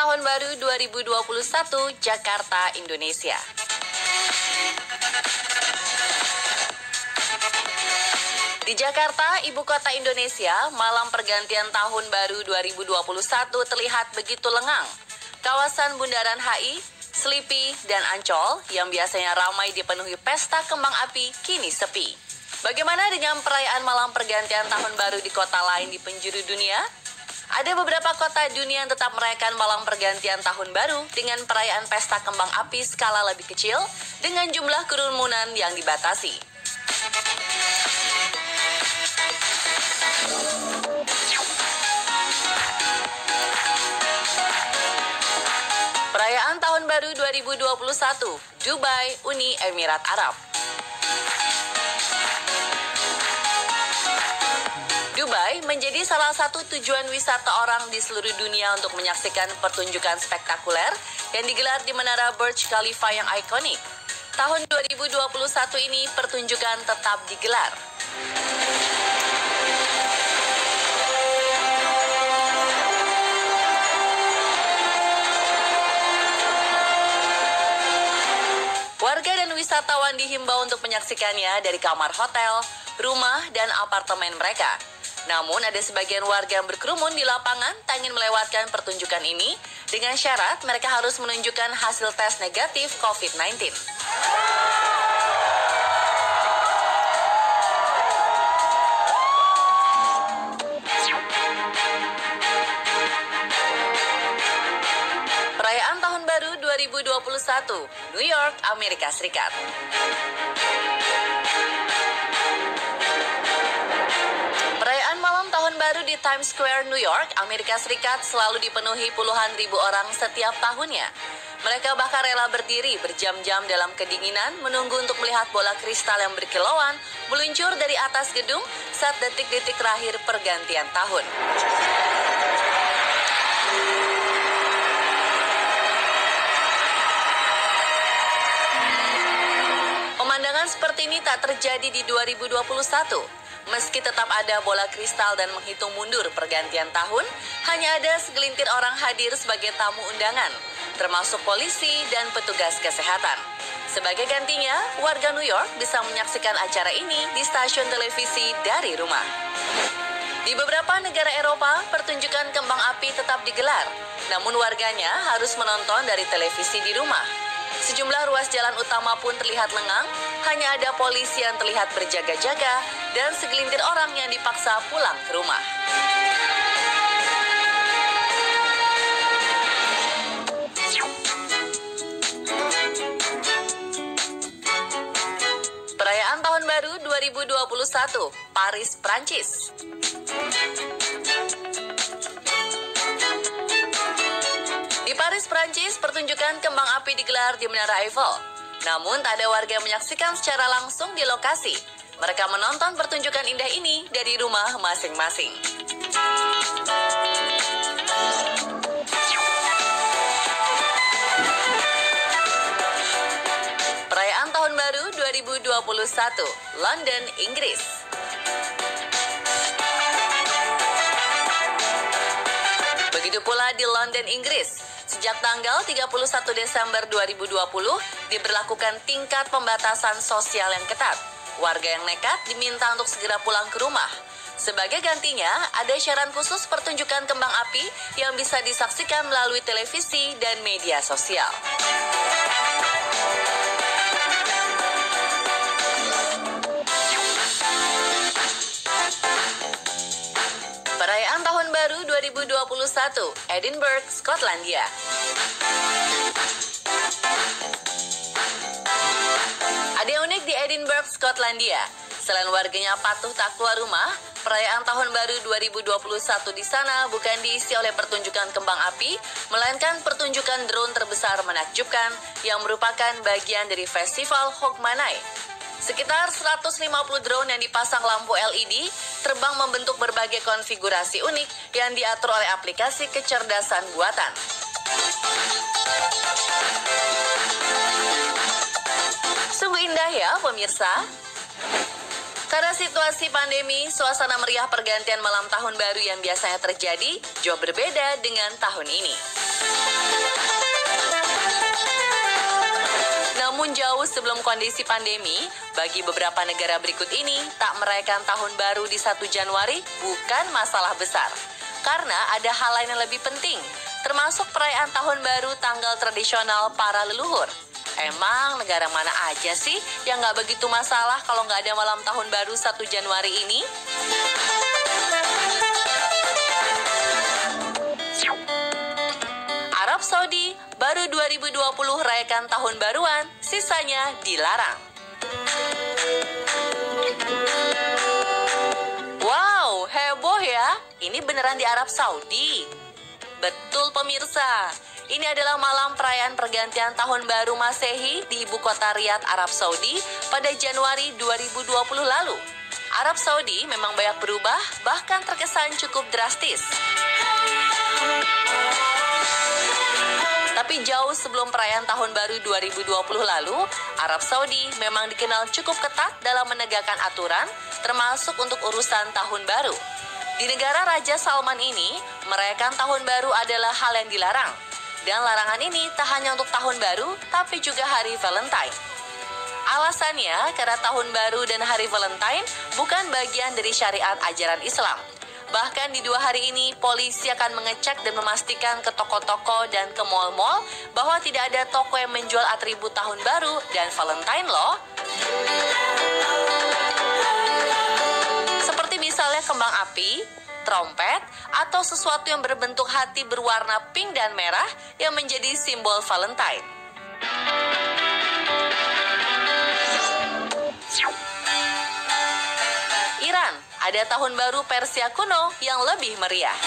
Tahun Baru 2021 Jakarta, Indonesia. Di Jakarta, ibu kota Indonesia, malam pergantian Tahun Baru 2021 terlihat begitu lengang. Kawasan Bundaran HI, Selipi, dan Ancol yang biasanya ramai dipenuhi pesta kembang api kini sepi. Bagaimana dengan perayaan malam pergantian Tahun Baru di kota lain di penjuru dunia? Ada beberapa kota dunia yang tetap merayakan malam pergantian Tahun Baru dengan perayaan pesta kembang api skala lebih kecil dengan jumlah kerumunan yang dibatasi. Perayaan Tahun Baru 2021, Dubai, Uni Emirat Arab. Dubai menjadi salah satu tujuan wisata orang di seluruh dunia untuk menyaksikan pertunjukan spektakuler yang digelar di Menara Burj Khalifa yang ikonik. Tahun 2021 ini pertunjukan tetap digelar. Warga dan wisatawan dihimbau untuk menyaksikannya dari kamar hotel, rumah, dan apartemen mereka. Namun ada sebagian warga yang berkerumun di lapangan tak ingin melewatkan pertunjukan ini dengan syarat mereka harus menunjukkan hasil tes negatif COVID-19. Perayaan Tahun Baru 2021, New York, Amerika Serikat. Perayaan malam Tahun Baru di Times Square, New York, Amerika Serikat selalu dipenuhi puluhan ribu orang setiap tahunnya. Mereka bahkan rela berdiri berjam-jam dalam kedinginan menunggu untuk melihat bola kristal yang berkilauan meluncur dari atas gedung saat detik-detik terakhir pergantian tahun. Pemandangan seperti ini tak terjadi di 2021. Meski tetap ada bola kristal dan menghitung mundur pergantian tahun, hanya ada segelintir orang hadir sebagai tamu undangan, termasuk polisi dan petugas kesehatan. Sebagai gantinya, warga New York bisa menyaksikan acara ini di stasiun televisi dari rumah. Di beberapa negara Eropa, pertunjukan kembang api tetap digelar, namun warganya harus menonton dari televisi di rumah. Sejumlah ruas jalan utama pun terlihat lengang, hanya ada polisi yang terlihat berjaga-jaga dan segelintir orang yang dipaksa pulang ke rumah. Perayaan Tahun Baru 2021, Paris, Prancis. Di Paris, Prancis, pertunjukan kembang api digelar di Menara Eiffel. Namun, tak ada warga yang menyaksikan secara langsung di lokasi. Mereka menonton pertunjukan indah ini dari rumah masing-masing. Perayaan Tahun Baru 2021, London, Inggris. Begitu pula di London, Inggris. Sejak tanggal 31 Desember 2020, diberlakukan tingkat pembatasan sosial yang ketat. Warga yang nekat diminta untuk segera pulang ke rumah. Sebagai gantinya, ada syarat khusus pertunjukan kembang api yang bisa disaksikan melalui televisi dan media sosial. Perayaan Tahun Baru 2021, Edinburgh, Skotlandia. Ada yang unik di Edinburgh, Skotlandia. Selain warganya patuh tak keluar rumah, perayaan Tahun Baru 2021 di sana bukan diisi oleh pertunjukan kembang api, melainkan pertunjukan drone terbesar menakjubkan yang merupakan bagian dari festival Hogmanay. Sekitar 150 drone yang dipasang lampu LED terbang membentuk berbagai konfigurasi unik yang diatur oleh aplikasi kecerdasan buatan. Sungguh indah ya pemirsa. Karena situasi pandemi, suasana meriah pergantian malam tahun baru yang biasanya terjadi jauh berbeda dengan tahun ini. Namun jauh sebelum kondisi pandemi, bagi beberapa negara berikut ini, tak merayakan tahun baru di 1 Januari bukan masalah besar. Karena ada hal lain yang lebih penting, termasuk perayaan tahun baru tanggal tradisional para leluhur. Emang negara mana aja sih yang nggak begitu masalah kalau nggak ada malam tahun baru 1 Januari ini? Arab Saudi baru 2020 rayakan tahun baruan, sisanya dilarang. Wow, heboh ya. Ini beneran di Arab Saudi. Betul pemirsa, ini adalah malam perayaan pergantian tahun baru Masehi di ibu kota Riyadh, Arab Saudi pada Januari 2020 lalu. Arab Saudi memang banyak berubah, bahkan terkesan cukup drastis. Tapi jauh sebelum perayaan tahun baru 2020 lalu, Arab Saudi memang dikenal cukup ketat dalam menegakkan aturan, termasuk untuk urusan tahun baru. Di negara Raja Salman ini, merayakan tahun baru adalah hal yang dilarang. Dan larangan ini tak hanya untuk tahun baru, tapi juga hari Valentine. Alasannya, karena tahun baru dan hari Valentine bukan bagian dari syariat ajaran Islam. Bahkan di 2 hari ini, polisi akan mengecek dan memastikan ke toko-toko dan ke mal-mal bahwa tidak ada toko yang menjual atribut tahun baru dan Valentine loh. Seperti misalnya kembang api, trompet, atau sesuatu yang berbentuk hati berwarna pink dan merah yang menjadi simbol Valentine. Iran, ada tahun baru Persia kuno yang lebih meriah.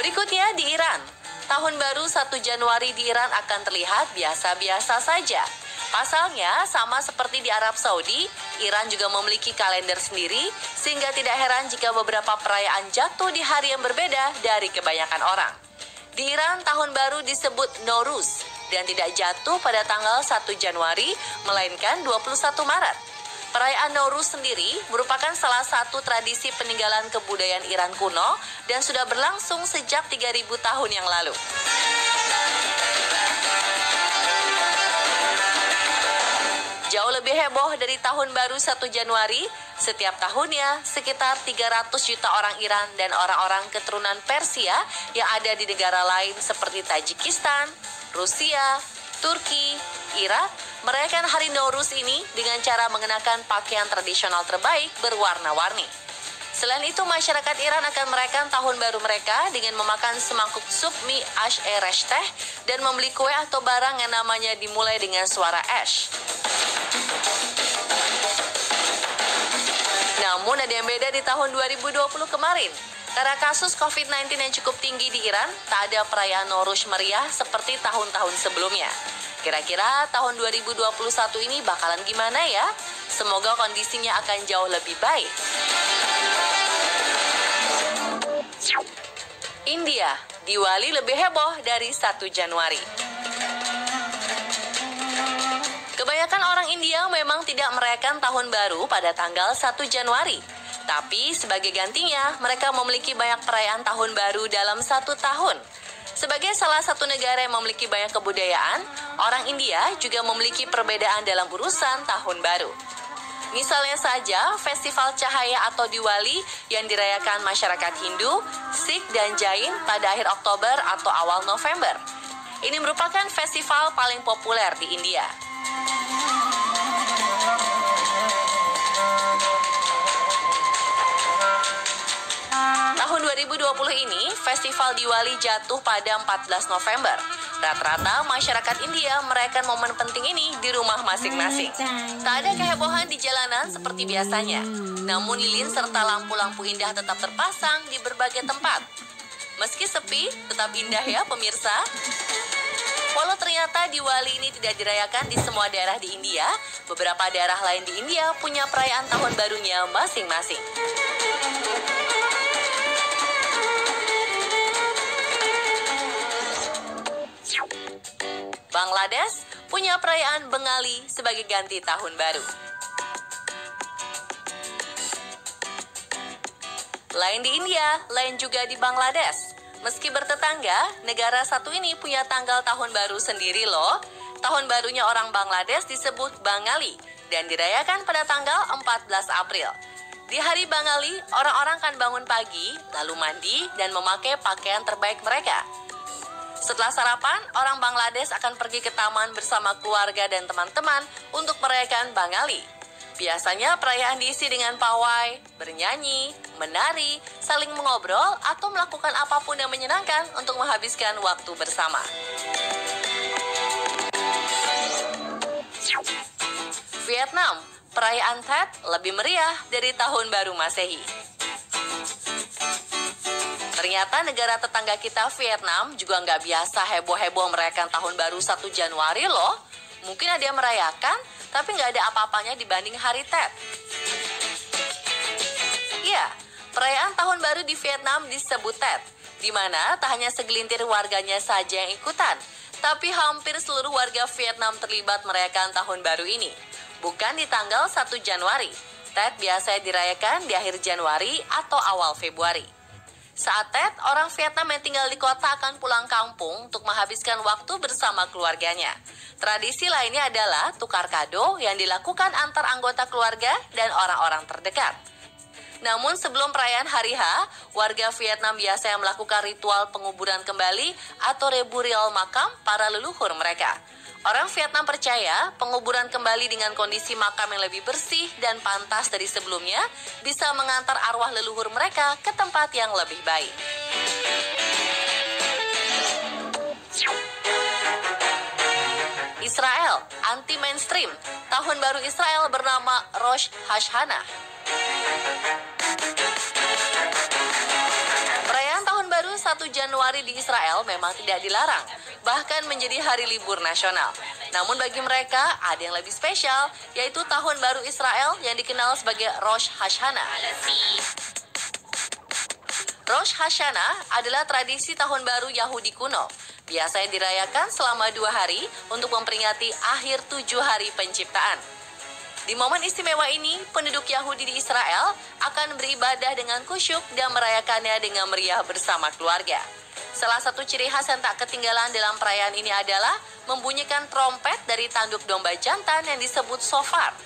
Berikutnya di Iran, tahun baru 1 Januari di Iran akan terlihat biasa-biasa saja. Pasalnya, sama seperti di Arab Saudi, Iran juga memiliki kalender sendiri, sehingga tidak heran jika beberapa perayaan jatuh di hari yang berbeda dari kebanyakan orang. Di Iran, tahun baru disebut Nowruz, dan tidak jatuh pada tanggal 1 Januari, melainkan 21 Maret. Perayaan Nowruz sendiri merupakan salah satu tradisi peninggalan kebudayaan Iran kuno dan sudah berlangsung sejak 3.000 tahun yang lalu. Jauh lebih heboh dari tahun baru 1 Januari, setiap tahunnya sekitar 300 juta orang Iran dan orang-orang keturunan Persia yang ada di negara lain seperti Tajikistan, Rusia, Turki, Irak merayakan hari Nowruz ini dengan cara mengenakan pakaian tradisional terbaik berwarna-warni. Selain itu, masyarakat Iran akan merayakan tahun baru mereka dengan memakan semangkuk sup mie ash-e-reshteh dan membeli kue atau barang yang namanya dimulai dengan suara ash. Namun ada yang beda di tahun 2020 kemarin. Karena kasus COVID-19 yang cukup tinggi di Iran, tak ada perayaan Nowruz meriah seperti tahun-tahun sebelumnya. Kira-kira tahun 2021 ini bakalan gimana ya? Semoga kondisinya akan jauh lebih baik. India, Diwali lebih heboh dari 1 Januari. Kebanyakan orang India memang tidak merayakan tahun baru pada tanggal 1 Januari. Tapi sebagai gantinya, mereka memiliki banyak perayaan tahun baru dalam 1 tahun. Sebagai salah satu negara yang memiliki banyak kebudayaan, orang India juga memiliki perbedaan dalam urusan tahun baru. Misalnya saja, festival cahaya atau Diwali yang dirayakan masyarakat Hindu, Sikh, dan Jain pada akhir Oktober atau awal November. Ini merupakan festival paling populer di India. Tahun 2020 ini, festival Diwali jatuh pada 14 November. Rata-rata masyarakat India merayakan momen penting ini di rumah masing-masing. Tak ada kehebohan di jalanan seperti biasanya. Namun lilin serta lampu-lampu indah tetap terpasang di berbagai tempat. Meski sepi, tetap indah ya pemirsa. Walau ternyata Diwali ini tidak dirayakan di semua daerah di India, beberapa daerah lain di India punya perayaan tahun barunya masing-masing. Bangladesh punya perayaan Bengali sebagai ganti tahun baru. Lain di India, lain juga di Bangladesh. Meski bertetangga, negara satu ini punya tanggal tahun baru sendiri loh. Tahun barunya orang Bangladesh disebut Bangali dan dirayakan pada tanggal 14 April. Di hari Bangali, orang-orang kan bangun pagi, lalu mandi dan memakai pakaian terbaik mereka. Setelah sarapan, orang Bangladesh akan pergi ke taman bersama keluarga dan teman-teman untuk merayakan Bangali. Biasanya perayaan diisi dengan pawai, bernyanyi, menari, saling mengobrol, atau melakukan apapun yang menyenangkan untuk menghabiskan waktu bersama. Vietnam, perayaan Tet lebih meriah dari Tahun Baru Masehi. Ternyata negara tetangga kita Vietnam juga nggak biasa heboh-heboh merayakan Tahun Baru 1 Januari loh. Mungkin ada yang merayakan, tapi nggak ada apa-apanya dibanding hari Tet. Iya, perayaan Tahun Baru di Vietnam disebut Tet, di mana tak hanya segelintir warganya saja yang ikutan, tapi hampir seluruh warga Vietnam terlibat merayakan Tahun Baru ini. Bukan di tanggal 1 Januari, Tet biasanya dirayakan di akhir Januari atau awal Februari. Saat Tet, orang Vietnam yang tinggal di kota akan pulang kampung untuk menghabiskan waktu bersama keluarganya. Tradisi lainnya adalah tukar kado yang dilakukan antar anggota keluarga dan orang-orang terdekat. Namun sebelum perayaan Hari H, warga Vietnam biasanya melakukan ritual penguburan kembali atau reburial makam para leluhur mereka. Orang Vietnam percaya penguburan kembali dengan kondisi makam yang lebih bersih dan pantas dari sebelumnya bisa mengantar arwah leluhur mereka ke tempat yang lebih baik. Israel, anti-mainstream. Tahun baru Israel bernama Rosh Hashanah. Perayaan Tahun Baru 1 Januari di Israel memang tidak dilarang, bahkan menjadi hari libur nasional. Namun bagi mereka ada yang lebih spesial, yaitu Tahun Baru Israel yang dikenal sebagai Rosh Hashanah. Rosh Hashanah adalah tradisi Tahun Baru Yahudi kuno. Biasanya dirayakan selama 2 hari untuk memperingati akhir 7 hari penciptaan. Di momen istimewa ini, penduduk Yahudi di Israel akan beribadah dengan khusyuk dan merayakannya dengan meriah bersama keluarga. Salah satu ciri khas yang tak ketinggalan dalam perayaan ini adalah membunyikan trompet dari tanduk domba jantan yang disebut shofar.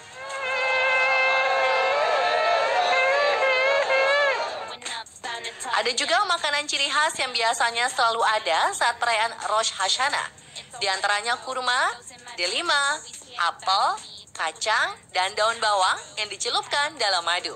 Ada juga makanan ciri khas yang biasanya selalu ada saat perayaan Rosh Hashanah. Di antaranya kurma, delima, apel, kacang, dan daun bawang yang dicelupkan dalam madu.